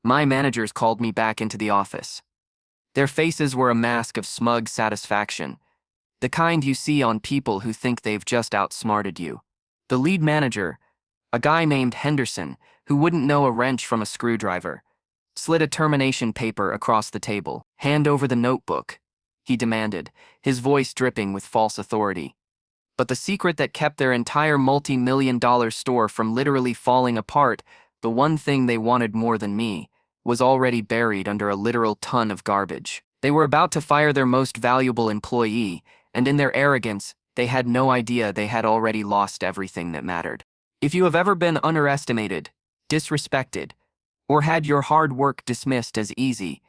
My managers called me back into the office. Their faces were a mask of smug satisfaction, the kind you see on people who think they've just outsmarted you. The lead manager, a guy named Henderson, who wouldn't know a wrench from a screwdriver, slid a termination paper across the table. "Hand over the notebook," he demanded, his voice dripping with false authority. But the secret that kept their entire multi-million-dollar store from literally falling apart, the one thing they wanted more than me, was already buried under a literal ton of garbage. They were about to fire their most valuable employee, and in their arrogance, they had no idea they had already lost everything that mattered. If you have ever been underestimated, disrespected, or had your hard work dismissed as easy,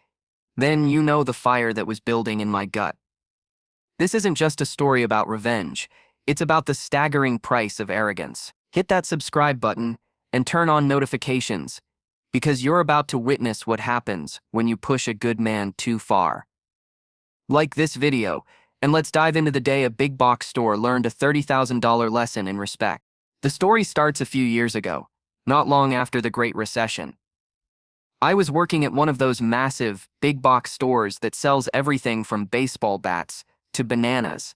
then you know the fire that was building in my gut. This isn't just a story about revenge, it's about the staggering price of arrogance. Hit that subscribe button and turn on notifications, because you're about to witness what happens when you push a good man too far. Like this video, and let's dive into the day a big box store learned a $30,000 lesson in respect. The story starts a few years ago, not long after the Great Recession. I was working at one of those massive, big box stores that sells everything from baseball bats to bananas.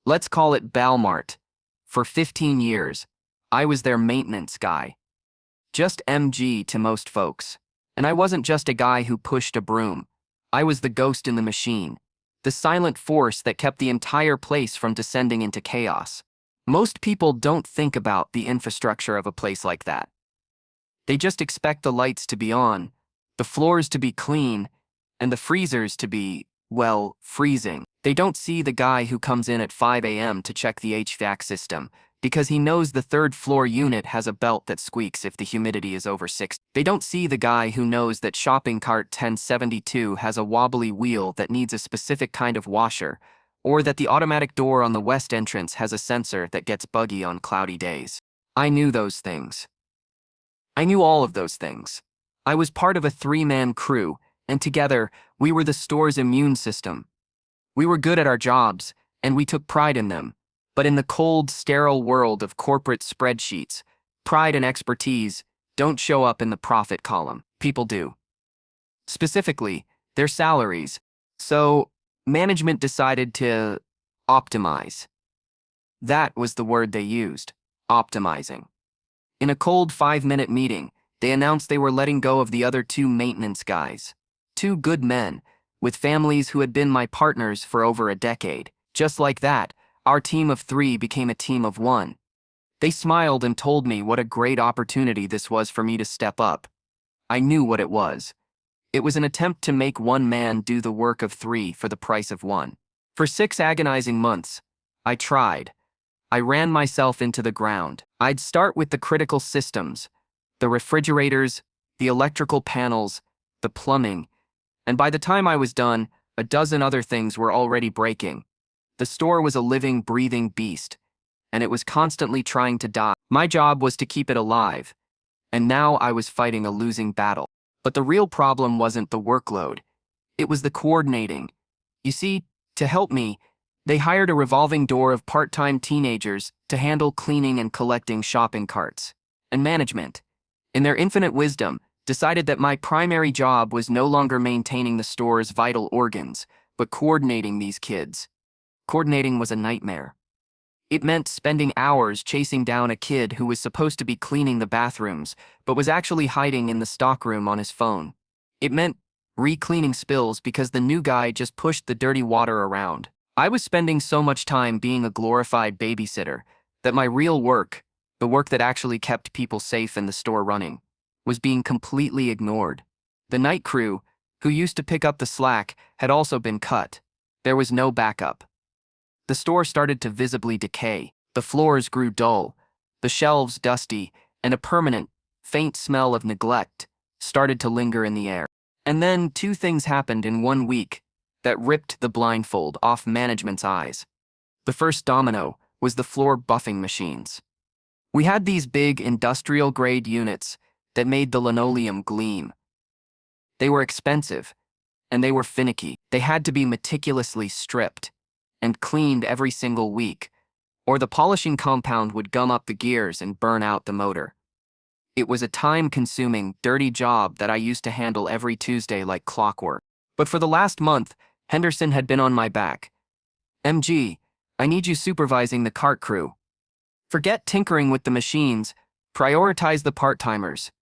Let's call it Balmart. For 15 years, I was their maintenance guy. Just MG to most folks. And I wasn't just a guy who pushed a broom. I was the ghost in the machine, the silent force that kept the entire place from descending into chaos. Most people don't think about the infrastructure of a place like that. They just expect the lights to be on, the floors to be clean, and the freezers to be, well, freezing. They don't see the guy who comes in at 5 a.m. to check the HVAC system, because he knows the third floor unit has a belt that squeaks if the humidity is over 6. They don't see the guy who knows that shopping cart 1072 has a wobbly wheel that needs a specific kind of washer, or that the automatic door on the west entrance has a sensor that gets buggy on cloudy days. I knew those things. I knew all of those things. I was part of a 3-man crew, and together, we were the store's immune system. We were good at our jobs, and we took pride in them. But in the cold, sterile world of corporate spreadsheets, pride and expertise don't show up in the profit column. People do. Specifically, their salaries. So, management decided to optimize. That was the word they used, optimizing. In a cold 5-minute meeting, they announced they were letting go of the other 2 maintenance guys. 2 good men, with families who had been my partners for over a decade. Just like that, our team of 3 became a team of 1. They smiled and told me what a great opportunity this was for me to step up. I knew what it was. It was an attempt to make 1 man do the work of 3 for the price of 1. For 6 agonizing months, I tried. I ran myself into the ground. I'd start with the critical systems, the refrigerators, the electrical panels, the plumbing, and by the time I was done, a dozen other things were already breaking. The store was a living, breathing beast, and it was constantly trying to die. My job was to keep it alive, and now I was fighting a losing battle. But the real problem wasn't the workload. It was the coordinating. You see, to help me, they hired a revolving door of part-time teenagers to handle cleaning and collecting shopping carts. And management, in their infinite wisdom, decided that my primary job was no longer maintaining the store's vital organs, but coordinating these kids. Coordinating was a nightmare. It meant spending hours chasing down a kid who was supposed to be cleaning the bathrooms, but was actually hiding in the stockroom on his phone. It meant re-cleaning spills because the new guy just pushed the dirty water around. I was spending so much time being a glorified babysitter that my real work, the work that actually kept people safe and the store running, was being completely ignored. The night crew, who used to pick up the slack, had also been cut. There was no backup. The store started to visibly decay. The floors grew dull, the shelves dusty, and a permanent, faint smell of neglect started to linger in the air. And then 2 things happened in 1 week that ripped the blindfold off management's eyes. The first domino was the floor buffing machines. We had these big industrial-grade units that made the linoleum gleam. They were expensive, and they were finicky. They had to be meticulously stripped and cleaned every single week, or the polishing compound would gum up the gears and burn out the motor. It was a time-consuming, dirty job that I used to handle every Tuesday like clockwork. But for the last month, Henderson had been on my back. "MG, I need you supervising the cart crew. Forget tinkering with the machines, prioritize the part-timers."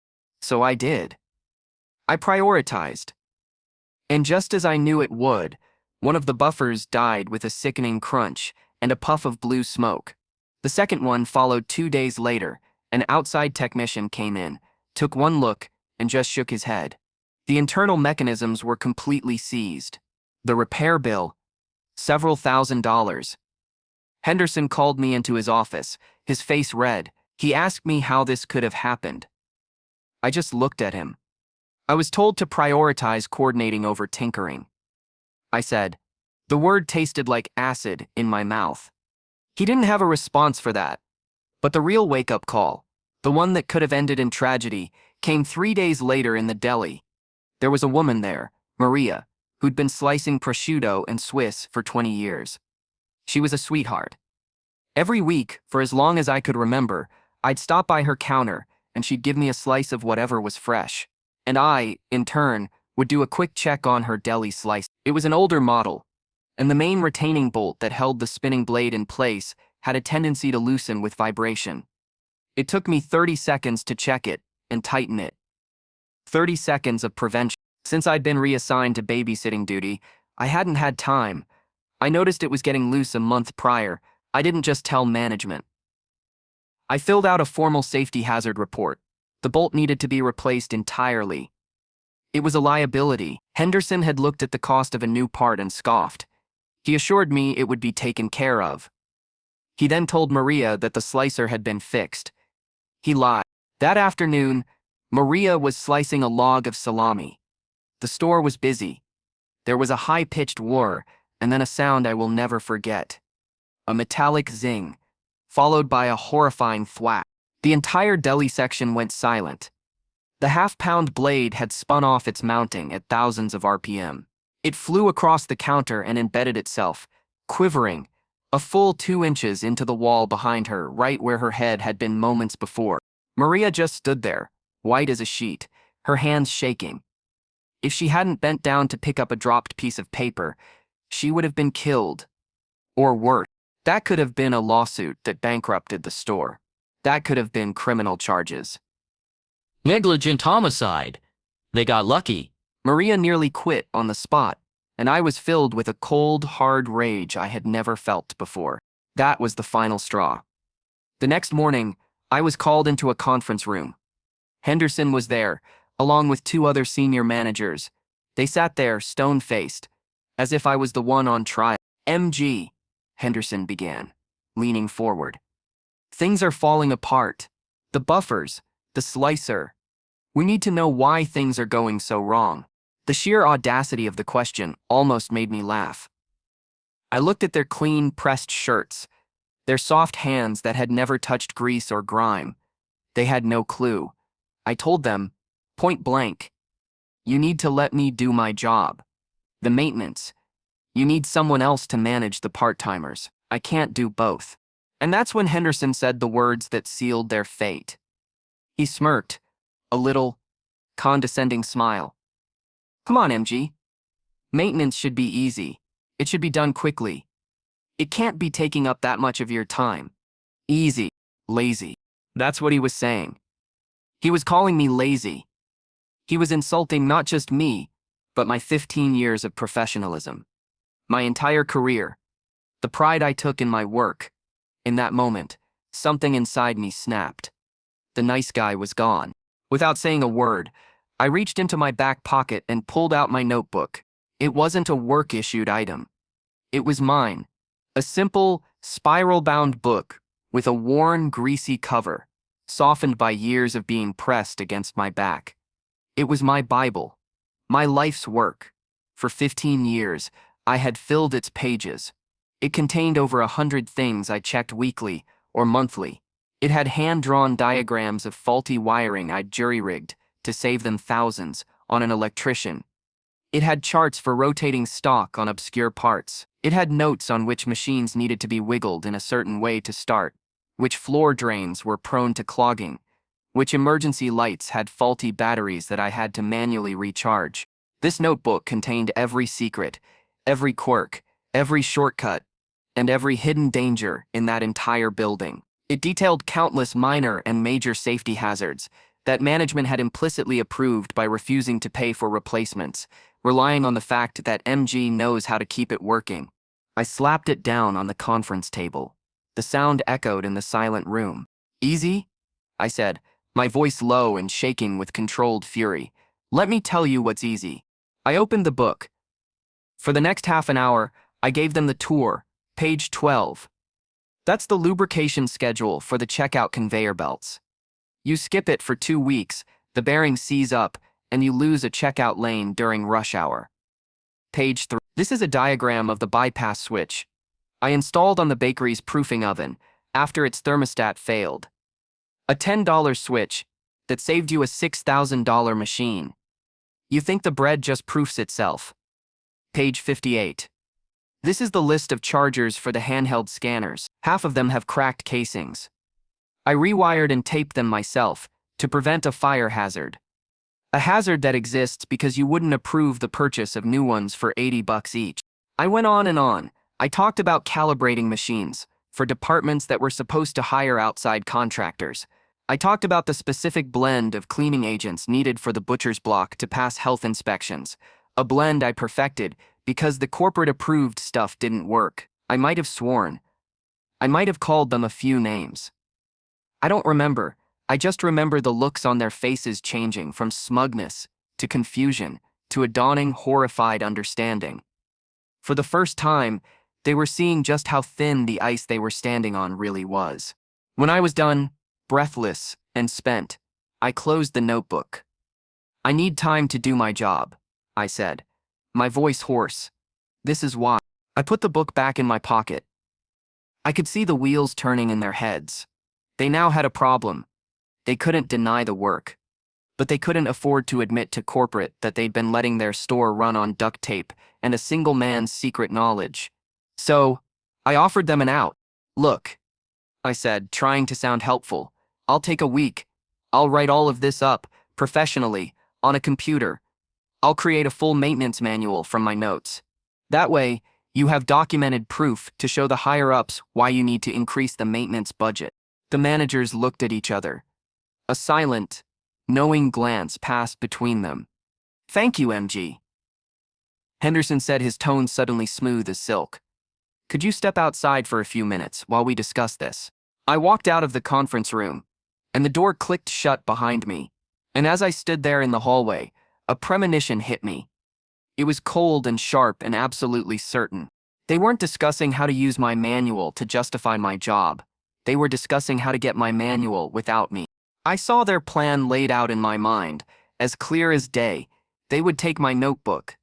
So I did. I prioritized. And just as I knew it would, one of the buffers died with a sickening crunch and a puff of blue smoke. The second one followed 2 days later. An outside technician came in, took one look, and just shook his head. The internal mechanisms were completely seized. The repair bill, several $1,000s. Henderson called me into his office, his face red. He asked me how this could have happened. I just looked at him. "I was told to prioritize coordinating over tinkering," I said. The word tasted like acid in my mouth. He didn't have a response for that. But the real wake-up call, the one that could have ended in tragedy, came 3 days later in the deli. There was a woman there, Maria, who'd been slicing prosciutto and Swiss for 20 years. She was a sweetheart. Every week, for as long as I could remember, I'd stop by her counter and she'd give me a slice of whatever was fresh. And I, in turn, would do a quick check on her deli slice. It was an older model, and the main retaining bolt that held the spinning blade in place had a tendency to loosen with vibration. It took me 30 seconds to check it and tighten it. 30 seconds of prevention. Since I'd been reassigned to babysitting duty, I hadn't had time. I noticed it was getting loose a month prior. I didn't just tell management. I filled out a formal safety hazard report. The bolt needed to be replaced entirely. It was a liability. Henderson had looked at the cost of a new part and scoffed. He assured me it would be taken care of. He then told Maria that the slicer had been fixed. He lied. That afternoon, Maria was slicing a log of salami. The store was busy. There was a high-pitched whir, and then a sound I will never forget. A metallic zing, followed by a horrifying thwack. The entire deli section went silent. The half-pound blade had spun off its mounting at thousands of RPM. It flew across the counter and embedded itself, quivering, a full 2 inches into the wall behind her, right where her head had been moments before. Maria just stood there, white as a sheet, her hands shaking. If she hadn't bent down to pick up a dropped piece of paper, she would have been killed. Or worse. That could have been a lawsuit that bankrupted the store. That could have been criminal charges. Negligent homicide. They got lucky. Maria nearly quit on the spot, and I was filled with a cold, hard rage I had never felt before. That was the final straw. The next morning, I was called into a conference room. Henderson was there, along with 2 other senior managers. They sat there, stone-faced, as if I was the one on trial. "MG," Henderson began, leaning forward. "Things are falling apart. The buffers, the slicer. We need to know why things are going so wrong." The sheer audacity of the question almost made me laugh. I looked at their clean, pressed shirts, their soft hands that had never touched grease or grime. They had no clue. I told them, point blank, "You need to let me do my job. The maintenance. You need someone else to manage the part-timers. I can't do both." And that's when Henderson said the words that sealed their fate. He smirked, a little, condescending smile. "Come on, MG. Maintenance should be easy. It should be done quickly. It can't be taking up that much of your time. Easy, lazy." That's what he was saying. He was calling me lazy. He was insulting not just me, but my 15 years of professionalism. My entire career. The pride I took in my work. In that moment, something inside me snapped. The nice guy was gone. Without saying a word, I reached into my back pocket and pulled out my notebook. It wasn't a work-issued item. It was mine. A simple, spiral-bound book with a worn, greasy cover, softened by years of being pressed against my back. It was my Bible, my life's work. For 15 years, I had filled its pages. It contained over 100 things I checked weekly or monthly. It had hand-drawn diagrams of faulty wiring I'd jury-rigged to save them thousands on an electrician. It had charts for rotating stock on obscure parts. It had notes on which machines needed to be wiggled in a certain way to start, which floor drains were prone to clogging, which emergency lights had faulty batteries that I had to manually recharge. This notebook contained every secret, every quirk, every shortcut, and every hidden danger in that entire building. It detailed countless minor and major safety hazards that management had implicitly approved by refusing to pay for replacements, relying on the fact that MG knows how to keep it working. I slapped it down on the conference table. The sound echoed in the silent room. "Easy?" I said, my voice low and shaking with controlled fury. "Let me tell you what's easy." I opened the book. For the next half an hour, I gave them the tour, page 12. That's the lubrication schedule for the checkout conveyor belts. You skip it for 2 weeks, the bearing seize up, and you lose a checkout lane during rush hour. Page 3. This is a diagram of the bypass switch I installed on the bakery's proofing oven after its thermostat failed. A $10 switch that saved you a $6,000 machine. You think the bread just proofs itself. Page 58. This is the list of chargers for the handheld scanners. Half of them have cracked casings. I rewired and taped them myself to prevent a fire hazard. A hazard that exists because you wouldn't approve the purchase of new ones for $80 each. I went on and on. I talked about calibrating machines for departments that were supposed to hire outside contractors. I talked about the specific blend of cleaning agents needed for the butcher's block to pass health inspections, a blend I perfected because the corporate-approved stuff didn't work. I might have sworn. I might have called them a few names. I don't remember. I just remember the looks on their faces changing from smugness to confusion to a dawning, horrified understanding. For the first time, they were seeing just how thin the ice they were standing on really was. When I was done, breathless and spent, I closed the notebook. "I need time to do my job," I said, my voice hoarse. "This is why." I put the book back in my pocket. I could see the wheels turning in their heads. They now had a problem. They couldn't deny the work, but they couldn't afford to admit to corporate that they'd been letting their store run on duct tape and a single man's secret knowledge. So, I offered them an out. "Look," I said, trying to sound helpful, "I'll take a week. I'll write all of this up, professionally, on a computer. I'll create a full maintenance manual from my notes. That way, you have documented proof to show the higher-ups why you need to increase the maintenance budget." The managers looked at each other. A silent, knowing glance passed between them. "Thank you, MG." Henderson said, his tone suddenly smooth as silk. "Could you step outside for a few minutes while we discuss this?" I walked out of the conference room, and the door clicked shut behind me. And as I stood there in the hallway, a premonition hit me. It was cold and sharp and absolutely certain. They weren't discussing how to use my manual to justify my job. They were discussing how to get my manual without me. I saw their plan laid out in my mind, as clear as day. They would take my notebook,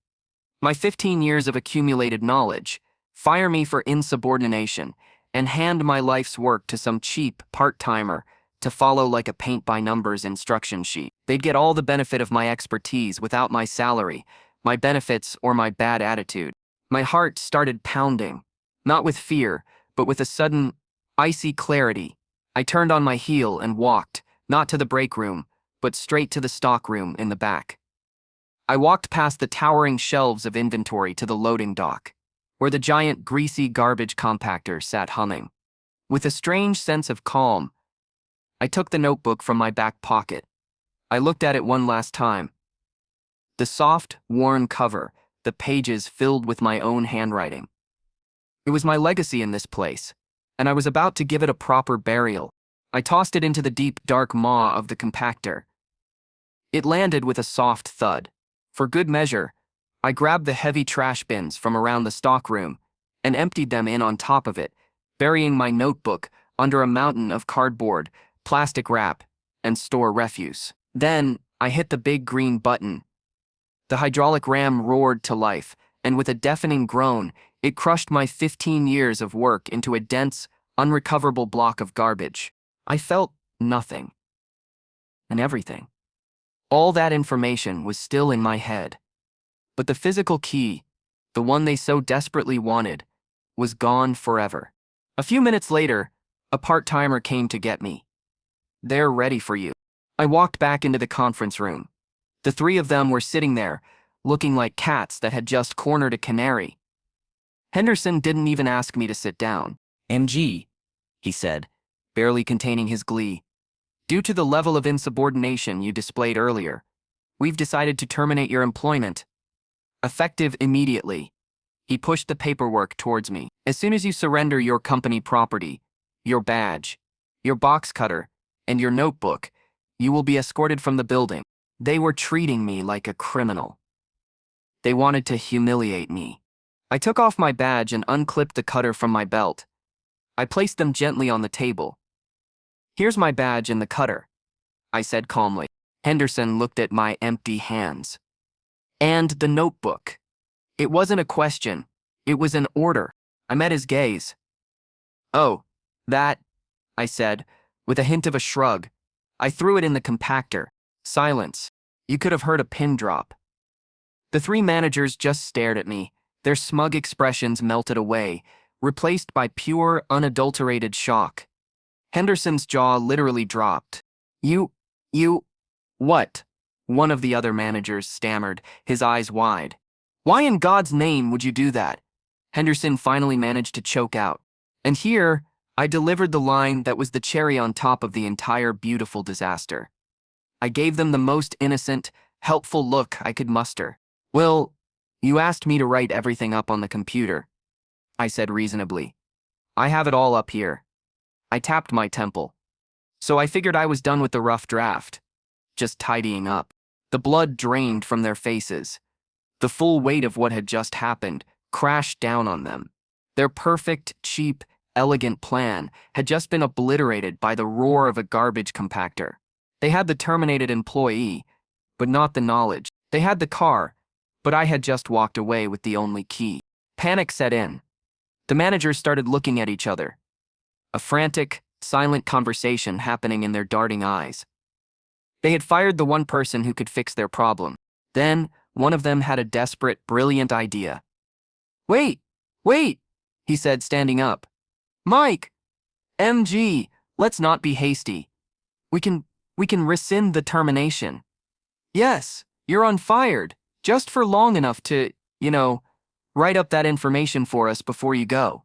my 15 years of accumulated knowledge, fire me for insubordination, and hand my life's work to some cheap part-timer to follow like a paint-by-numbers instruction sheet. They'd get all the benefit of my expertise without my salary, my benefits, or my bad attitude. My heart started pounding, not with fear, but with a sudden, icy clarity. I turned on my heel and walked, not to the break room, but straight to the stock room in the back. I walked past the towering shelves of inventory to the loading dock, where the giant greasy garbage compactor sat humming. With a strange sense of calm, I took the notebook from my back pocket. I looked at it one last time. The soft, worn cover, the pages filled with my own handwriting. It was my legacy in this place, and I was about to give it a proper burial. I tossed it into the deep, dark maw of the compactor. It landed with a soft thud. For good measure, I grabbed the heavy trash bins from around the stockroom and emptied them in on top of it, burying my notebook under a mountain of cardboard, plastic wrap, and store refuse. Then, I hit the big green button. The hydraulic ram roared to life, and with a deafening groan, it crushed my 15 years of work into a dense, unrecoverable block of garbage. I felt nothing. And everything. All that information was still in my head. But the physical key, the one they so desperately wanted, was gone forever. A few minutes later, a part-timer came to get me. "They're ready for you." I walked back into the conference room. The three of them were sitting there, looking like cats that had just cornered a canary. Henderson didn't even ask me to sit down. "MG," he said, barely containing his glee. "Due to the level of insubordination you displayed earlier, we've decided to terminate your employment. Effective immediately." He pushed the paperwork towards me. "As soon as you surrender your company property, your badge, your box cutter, and your notebook, you will be escorted from the building." They were treating me like a criminal. They wanted to humiliate me. I took off my badge and unclipped the cutter from my belt. I placed them gently on the table. "Here's my badge and the cutter," I said calmly. Henderson looked at my empty hands. "And the notebook." It wasn't a question. It was an order. I met his gaze. "Oh, that," I said, with a hint of a shrug. I threw it in the compactor. Silence. You could have heard a pin drop. The three managers just stared at me. Their smug expressions melted away, replaced by pure, unadulterated shock. Henderson's jaw literally dropped. You, what?" One of the other managers stammered, his eyes wide. "Why in God's name would you do that?" Henderson finally managed to choke out. And here, I delivered the line that was the cherry on top of the entire beautiful disaster. I gave them the most innocent, helpful look I could muster. "Well, you asked me to write everything up on the computer," I said reasonably. "I have it all up here." I tapped my temple. "So I figured I was done with the rough draft. Just tidying up." The blood drained from their faces. The full weight of what had just happened crashed down on them. Their perfect, cheap, elegant plan had just been obliterated by the roar of a garbage compactor. They had the terminated employee, but not the knowledge. They had the car, but I had just walked away with the only key. Panic set in. The managers started looking at each other. A frantic, silent conversation happening in their darting eyes. They had fired the one person who could fix their problem. Then, one of them had a desperate, brilliant idea. Wait, he said, standing up. "Mike, MG, let's not be hasty. We can rescind the termination. Yes, you're unfired, just for long enough to, write up that information for us before you go."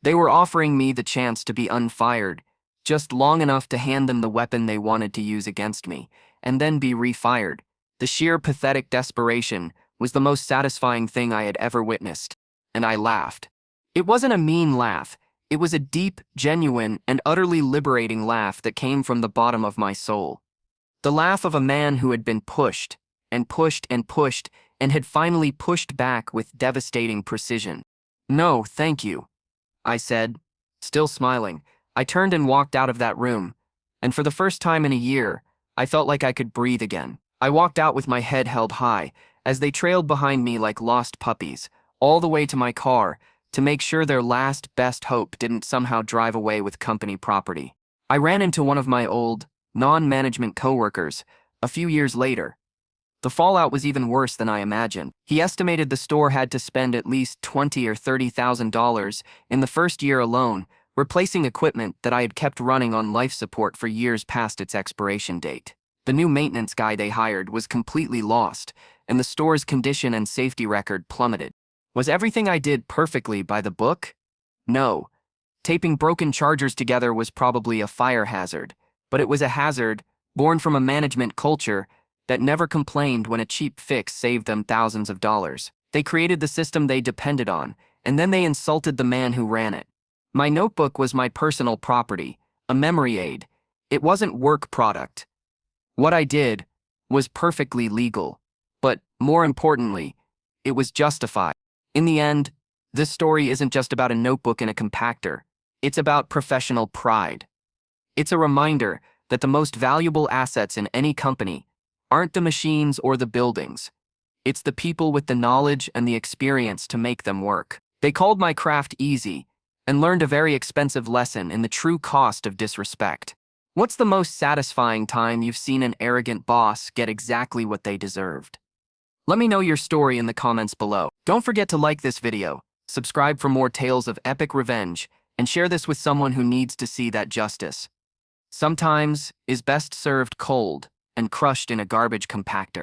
They were offering me the chance to be unfired, just long enough to hand them the weapon they wanted to use against me, and then be refired. The sheer pathetic desperation was the most satisfying thing I had ever witnessed, and I laughed. It wasn't a mean laugh. It was a deep, genuine, and utterly liberating laugh that came from the bottom of my soul. The laugh of a man who had been pushed, and pushed, and pushed, and had finally pushed back with devastating precision. "No, thank you," I said, still smiling. I turned and walked out of that room, and for the first time in a year, I felt like I could breathe again. I walked out with my head held high, as they trailed behind me like lost puppies, all the way to my car, to make sure their last best hope didn't somehow drive away with company property. I ran into one of my old, non-management coworkers a few years later. The fallout was even worse than I imagined. He estimated the store had to spend at least $20,000 or $30,000 in the first year alone, replacing equipment that I had kept running on life support for years past its expiration date. The new maintenance guy they hired was completely lost, and the store's condition and safety record plummeted. Was everything I did perfectly by the book? No. Taping broken chargers together was probably a fire hazard, but it was a hazard born from a management culture that never complained when a cheap fix saved them thousands of dollars. They created the system they depended on, and then they insulted the man who ran it. My notebook was my personal property, a memory aid. It wasn't work product. What I did was perfectly legal, but more importantly, it was justified. In the end, this story isn't just about a notebook and a compactor. It's about professional pride. It's a reminder that the most valuable assets in any company aren't the machines or the buildings. It's the people with the knowledge and the experience to make them work. They called my craft easy and learned a very expensive lesson in the true cost of disrespect. What's the most satisfying time you've seen an arrogant boss get exactly what they deserved? Let me know your story in the comments below. Don't forget to like this video, subscribe for more tales of epic revenge, and share this with someone who needs to see that justice sometimes is best served cold. and crushed in a garbage compactor.